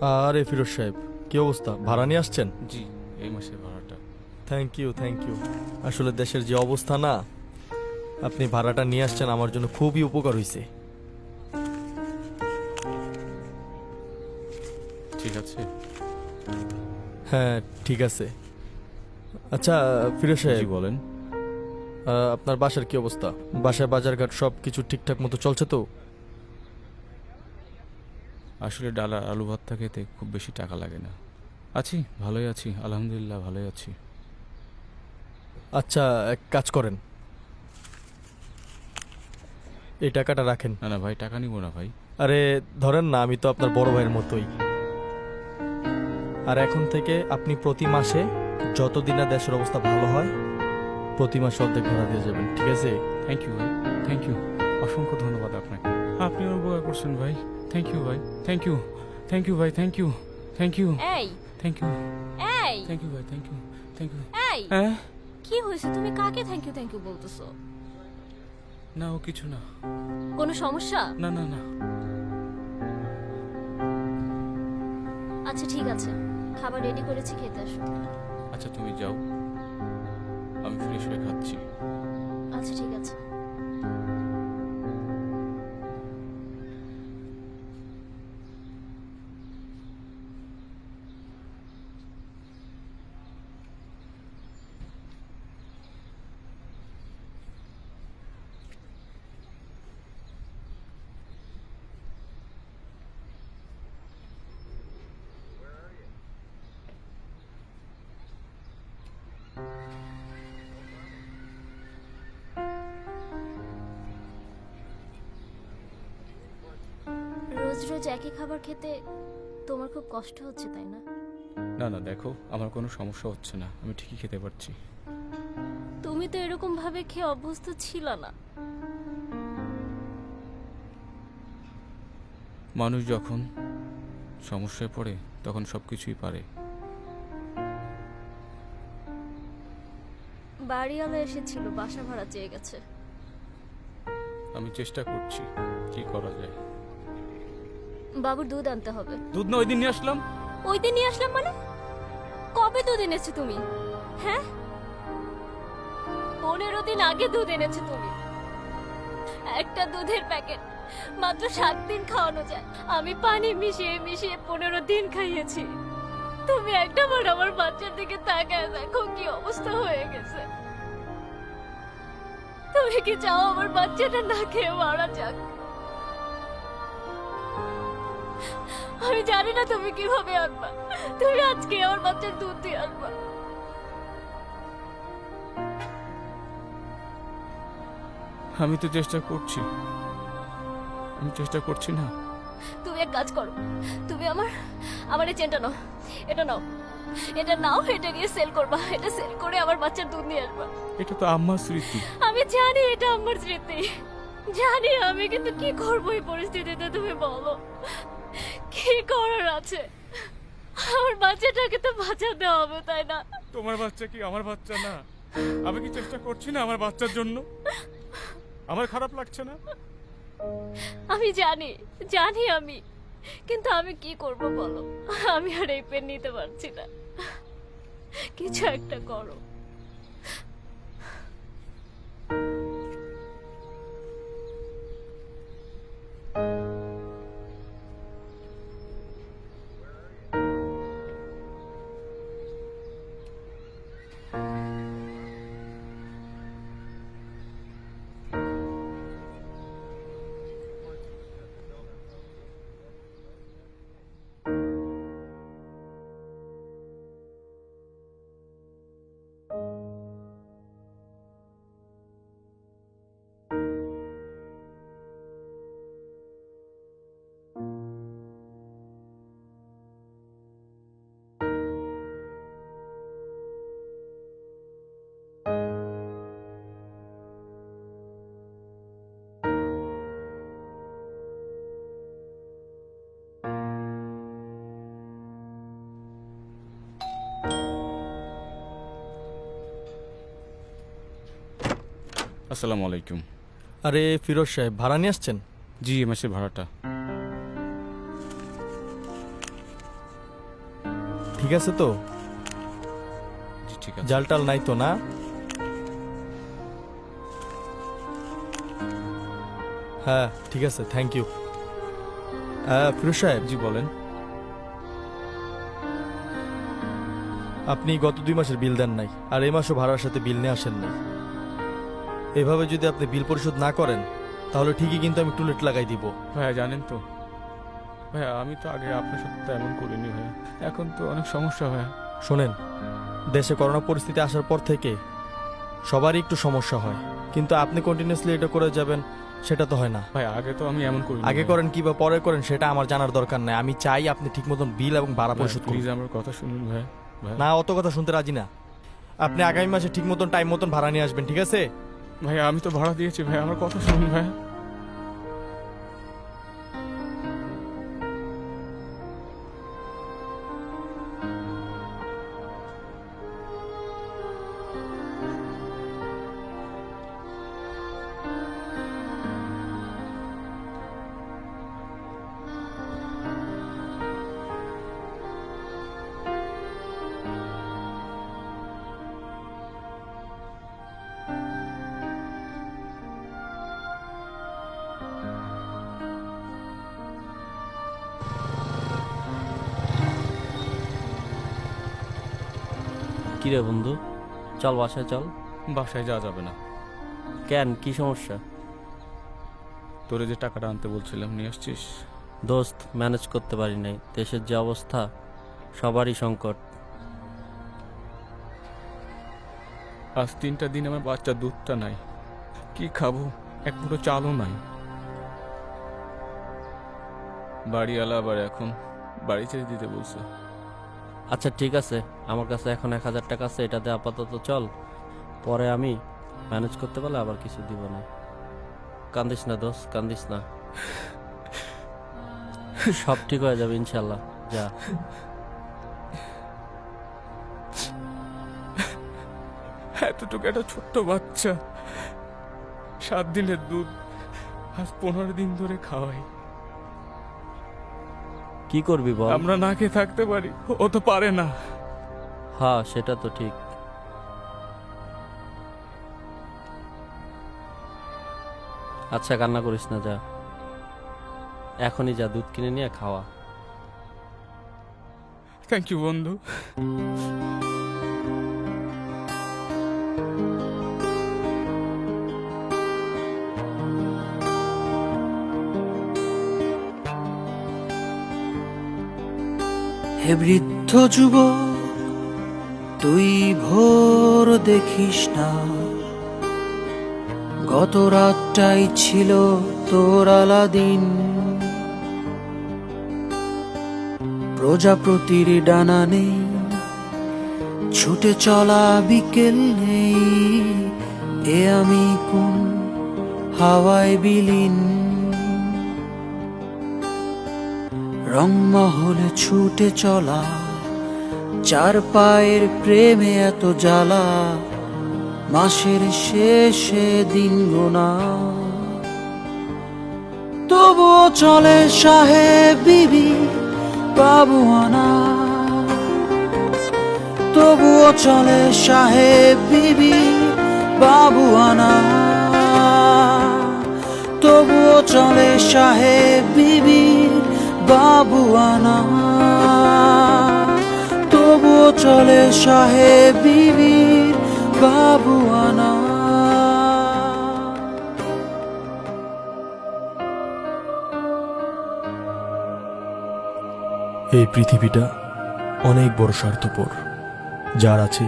আরে ফিরোজ সাহেব, কি অবস্থা? ভাড়া নিয়ে আসছেন? জি, এই মাসের ভাড়াটা। Thank you thank you. আসলে দেশের যে অবস্থা না, আপনি ভাড়াটা নিয়ে আসছেন আমার জন্য খুবই উপকার হয়েছে। ঠিক আছে। হ্যাঁ ঠিক আছে। আচ্ছা ফিরোজ জি সাহেব, বলেন। আপনার বাসার কি অবস্থা? বাসায় বাজারঘাট সব কিছু ঠিকঠাক মতো চলছে তো? আসলে ডাল আর আলু ভর্তা খেতে খুব বেশি টাকা লাগে না। আছি, ভালোই আছি, আলহামদুলিল্লাহ ভালোই আছি। আচ্ছা এক কাজ করেন, এই টাকাটা রাখেন। না না ভাই, টাকা নিব না ভাই। আরে ধরেন না, আমি তো আপনার বড় ভাইয়ের মতোই। আর এখন থেকে আপনি প্রতি মাসে যতদিন না দেশের অবস্থা ভালো হয়, প্রতি মাসে অর্ধেক ভাড়া দিয়ে যাবেন, ঠিক আছে? থ্যাংক ইউ ভাই, থ্যাংক ইউ। অসংখ্য ধন্যবাদ আপনাকে, আপনি উপকার করছেন ভাই। থ্যাংক ইউ ভাই, থ্যাংক ইউ, থ্যাংক ইউ ভাই, থ্যাংক ইউ, থ্যাংক ইউ, এই থ্যাংক ইউ, এই থ্যাংক ইউ ভাই, থ্যাংক ইউ, থ্যাংক ইউ। এই হ্যাঁ, কি হয়েছে? তুমি কাকে থ্যাংক ইউ বলতেছো? না ও কিছু না। কোনো সমস্যা? না না না। আচ্ছা ঠিক আছে, খাবার রেডি করেছি, খেতে আসো। আচ্ছা তুমি যাও, আমি ফ্রেশ হয়ে খাচ্ছি। আচ্ছা ঠিক আছে। রোজ রোজ একই খাবার খেতে তোমার খুব কষ্ট হচ্ছে, তাই না? না না দেখো, আমার কোনো সমস্যা হচ্ছে না, আমি ঠিকই খেতে পারছি। তুমি তো এরকম ভাবে খেয়ে অভ্যস্ত ছিল না। মানুষ যখন সমস্যায় পড়ে তখন সবকিছুই পারে। বাড়িওয়ালা এসেছিল, বাসা ভাড়া চেয়ে গেছে। আমি চেষ্টা করছি, কি করা যায়। বাবুর দুধ আনতে হবে। দুধ না ওই দিন নিয়ে আসলাম। ওই দিন নিয়ে আসলাম মানে? কবে দুধ এনেছো তুমি? হ্যাঁ, 15 দিন আগে দুধ এনেছো তুমি। একটা দুধের প্যাকেট মাত্র 7 দিন খাওয়ানো যায়। আমি পানি মিশিয়ে মিশিয়ে 15 দিন খাইয়েছি। তুমি একটা বার আমার বাচ্চার দিকে তাকায় দেখো কি অবস্থা হয়ে গেছে। তুমি কি চাও আমার বাচ্চাটা না খেয়ে মারা যাক? আমি জানি না তুমি কিভাবে আনবা। তুমি আজকে আমার বাচ্চার দুধ দিয়ে আনবা। আমি তো চেষ্টা করছি, আমি চেষ্টা করছি না। তুমি এক কাজ করো, তুমি আমার আমার এই চেনটা নাও, এটা নাও, এটা নাও, এটা নিয়ে সেল করবা। এটা সেল করে আমার বাচ্চার দুধ নিয়ে আসবা। এটা তো আম্মার স্মৃতি। আমি জানি এটা আমার স্মৃতি, জানি আমি, কিন্তু কি করবো এই পরিস্থিতিতে? তুমি বলো কি করার আছে? আমার বাচ্চাটাকে তো বাঁচাতে হবে, তাই না? তোমার বাচ্চা কি আমার বাচ্চা না? আমি কি চেষ্টা করছি না আমার বাচ্চার জন্য? আমার খারাপ লাগছে না? আমি জানি, জানি আমি, কিন্তু আমি কি করব বলো? আমি আর এই পেন নিতে পারছি না। কিছু একটা করো। আসসালামু আলাইকুম। আরে ফিরোজ সাহেব, ভাড়া নিয়ে আসছেন? জি, এ মাসের ভাড়াটা। ঠিক আছে তো? জি ঠিক আছে। জাল টাল নাই তো না? হ্যাঁ ঠিক আছে, থ্যাংক ইউ। ফিরোজ সাহেব, জি বলেন। আপনি গত 2 মাসের বিল দেন নাই, আর এই মাসও ভাড়ার সাথে বিল নিয়ে আসেন নাই। এভাবে যদি আপনি বিল পরিশোধ না করেন তাহলে ঠিকই কিন্তু আমি টুলেট লাগাই দিব। ভাইয়া জানেন তো, ভাইয়া আমি তো আগে আপনার সাথে তো এমন করিনি ভাইয়া, এখন তো অনেক সমস্যা ভাইয়া। শোনেন, দেশে করোনা পরিস্থিতি আসার পর থেকে সবারই একটু সমস্যা হয়, কিন্তু আপনি কন্টিনিউয়াসলি এটা করে যাবেন সেটা তো হয় না। ভাই আগে তো আমি এমন করিনি। আগে করেন কি বা পরে করেন সেটা আমার জানার দরকার নাই। আমি চাই আপনি ঠিক মতন বিল এবং ভাড়া পরিশোধ করুন। প্লিজ আমার কথা শুনুন ভাইয়া। না, অত কথা শুনতে রাজি না। আপনি আগামী মাসে ঠিক মতন টাইম মতন ভাড়া নিয়ে আসবেন, ঠিক আছে? ভাইয়া আমি তো ভাড়া দিয়েছি ভাইয়া, আমার কথা শুনুন ভাইয়া। কিরে বন্ধু, চল বাসায় চল। বাসায় যাওয়া যাবে না। কেন, কি সমস্যা? তোরে যে টাকাটা আনতে বলছিলাম নিয়ে আসছিস? দোস্ত, ম্যানেজ করতে পারি নাই, দেশের যে অবস্থা, সবারই সংকট। আজ 3টা দিন আমার বাচ্চা দুধটা নাই, কি খাবো? এক মুঠো চালও নাই। বাড়িওয়ালা আবার এখন বাড়ি ছেড়ে দিতে বলছে। আচ্ছা ঠিক আছে, আমার কাছে এখন 1000 টাকা আছে, এটাতে আপাতত চল, পরে আমি ম্যানেজ করতে পারলে আবার কিছু দিব না। কান্দিস না দোস্ত, কান্দিস না, সব ঠিক হয়ে যাবে ইনশাল্লাহ। যা। এতটুকু একটা ছোট্ট বাচ্চা, 7 দিনের দুধ আজ 15 দিন ধরে খাওয়াই। কি করবি বল? আমরা না খেয়ে থাকতে পারি, ও তো পারে না। হ্যাঁ সেটা তো ঠিক। আচ্ছা কান্না করিস না, যা এখনই যা, দুধ কিনে নিয়ে খাওয়া। থ্যাংক ইউ বন্ধু। হে বৃদ্ধ যুবক, তুই ভোর দেখিস না, গত রাতটাই ছিল তোর আলাদিন। প্রজাপতির ডানা নেই, ছুটে চলা বিকেল নেই, এ আমি কোন হাওয়ায় বিলীন। রংমহলে ছুটে চলা, 4 পায়ের প্রেমে এত জ্বালা, মাসের শেষে দিন গোনা, তবুও চলে সাহেব বিবি বাবুয়ানা, তবুও চলে সাহেব বিবি বাবুয়ানা, তবুও চলে সাহেব বিবি বাবুয়ানা, তবুও চলে সাহেব বিবির বাবুয়ানা। এই পৃথিবীটা অনেক বড় স্বার্থপর, যার আছে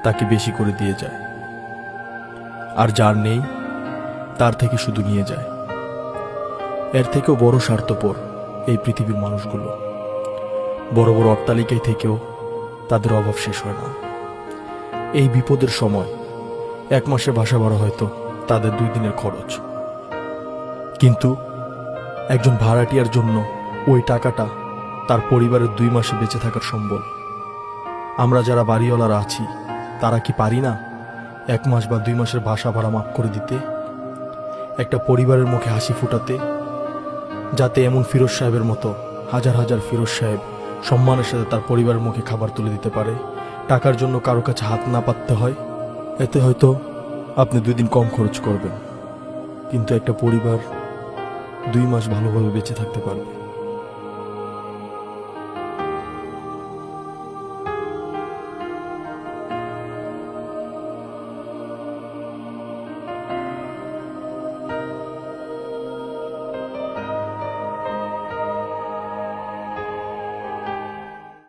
তাকে বেশি করে দিয়ে যায়, আর যার নেই তার থেকে শুধু নিয়ে যায়। এর থেকেও বড় স্বার্থপর এই পৃথিবীর মানুষগুলো। বড় বড় অট্টালিকায় থেকেও তাদের অভাব শেষ হয় না। এই বিপদের সময় 1 মাসের বাসা ভাড়া হয়তো তাদের 2 দিনের খরচ, কিন্তু একজন ভাড়াটিয়ার জন্য ওই টাকাটা তার পরিবারের 2 মাসে বেঁচে থাকার সম্বল। আমরা যারা বাড়িওয়ালারা আছি তারা কি পারি না 1 মাস বা 2 মাসের বাসা ভাড়া মাফ করে দিতে, একটা পরিবারের মুখে হাসি ফুটাতে, যাতে এমন ফিরোজ সাহেবের মতো হাজার হাজার ফিরোজ সাহেব সম্মানের সাথে তার পরিবারের মুখে খাবার তুলে দিতে পারে, টাকার জন্য কারো কাছে হাত না পাততে হয়, এতে হয়তো আপনি 2 দিন কম খরচ করবেন, কিন্তু একটা পরিবার 2 মাস ভালোভাবে বেঁচে থাকতে পারবে।